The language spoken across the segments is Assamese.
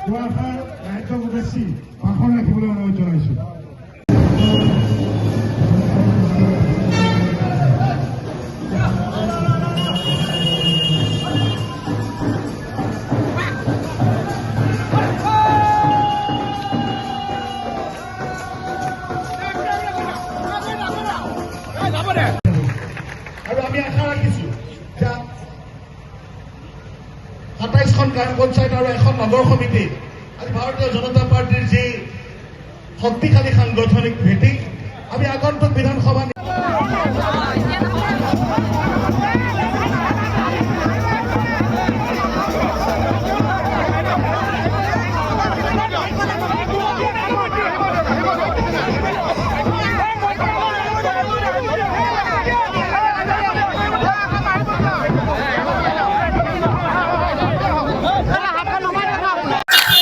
দুআষাৰ ৰাইজক উদ্দেশ্যি ভাষণ ৰাখিবলৈ অনুৰোধ জনাইছোঁ। আৰু আমি আশা ৰাখিছোঁ যে ২৭খন গ্ৰাম পঞ্চায়ত আৰু এখন নগৰ সমিতি আজি ভাৰতীয় জনতা পাৰ্টিৰ যি শক্তিশালী সাংগঠনিক ভেটি আমি আগন্তুক বিধানসভা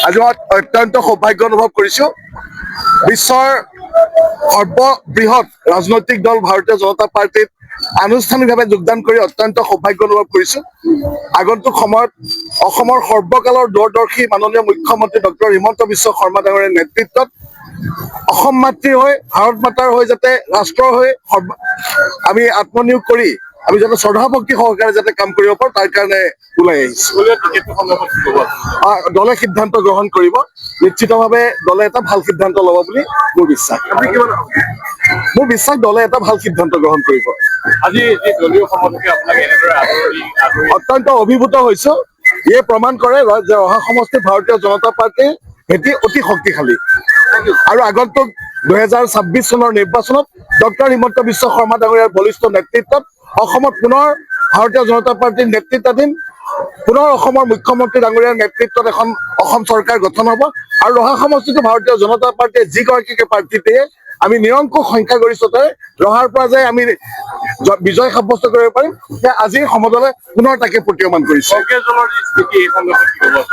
আজি মই অত্যন্ত সৌভাগ্য অনুভৱ কৰিছো। বিশ্বৰ সৰ্ববৃহৎ ৰাজনৈতিক দল ভাৰতীয় জনতা পাৰ্টিত আনুষ্ঠানিকভাৱে যোগদান কৰি অত্যন্ত সৌভাগ্য অনুভৱ কৰিছো। আগন্তুক সময়ত অসমৰ সৰ্বকালৰ দূৰদৰ্শী মাননীয় মুখ্যমন্ত্ৰী ডক্টৰ হিমন্ত বিশ্ব শৰ্মা ডাঙৰীয়াৰ নেতৃত্বত অসম মাতৃ হৈ ভাৰত মাতাৰ হৈ যাতে ৰাষ্ট্ৰৰ হৈ আমি আত্মনিয়োগ কৰি আমি যাতে শ্ৰদ্ধাভক্তি সহকাৰে যাতে কাম কৰিব পাৰোঁ তাৰ কাৰণে ওলাই আহিছো। দলে সিদ্ধান্ত গ্ৰহণ কৰিব, নিশ্চিতভাৱে দলে এটা ভাল সিদ্ধান্ত ল'ব বুলি মোৰ বিশ্বাস। মোৰ বিশ্বাস দলে এটা ভাল সিদ্ধান্ত গ্ৰহণ কৰিব। আজি দলীয় সভাপতি আপোনাক এনেদৰে অত্যন্ত অভিভূত হৈছো। ইয়ে প্ৰমাণ কৰে যে অহা সমষ্টিত ভাৰতীয় জনতা পাৰ্টিৰ ভেটি অতি শক্তিশালী আৰু আগন্তুক ২০২৬ চনৰ নিৰ্বাচনত ডক্টৰ হিমন্ত বিশ্ব শৰ্মা ডাঙৰীয়াৰ বলিষ্ঠ নেতৃত্বত অসমত পুনৰ ভাৰতীয় জনতা পাৰ্টিৰ নেতৃত্বাধীন পুনৰ অসমৰ মুখ্যমন্ত্ৰী ডাঙৰীয়াৰ নেতৃত্বত এখন অসম চৰকাৰ গঠন হ'ব আৰু ৰহা সমষ্টিতো ভাৰতীয় জনতা পাৰ্টিয়ে যিগৰাকীকে প্ৰাৰ্থী দিয়ে আমি নিৰংকুশ সংখ্যাগৰিষ্ঠতাৰে ৰহাৰ পৰা যে আমি বিজয় সাব্যস্ত কৰিব পাৰিম যে আজিৰ সমদলে পুনৰ তাকে প্ৰতীয়মান কৰিছে।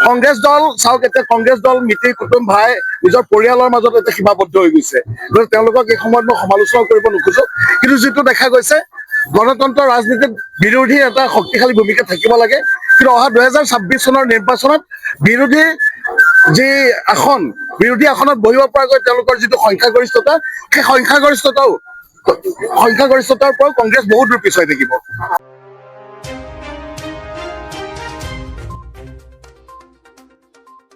কংগ্ৰেছ দল চাওক, এতিয়া কংগ্ৰেছ দল মিতিৰ কুটুম ভাই নিজৰ পৰিয়ালৰ মাজত এতিয়া সীমাবদ্ধ হৈ গৈছে। তেওঁলোকক এই সময়ত মই সমালোচনা কৰিব নোখোজো, কিন্তু যিটো দেখা গৈছে গণতন্ত্ৰ ৰাজনীতিত বিৰোধী এটা শক্তিশালী ভূমিকা থাকিব লাগে। কিন্তু অহা ২০২৬ চনৰ নিৰ্বাচনত বিৰোধী যি বিৰোধী আসনত বহিব পৰাকৈ তেওঁলোকৰ যিটো সংখ্যাগৰিষ্ঠতা, সেই সংখ্যাগৰিষ্ঠতাৰ পৰাও কংগ্ৰেছ বহুত দূৰ পিছুৱাই থাকিব।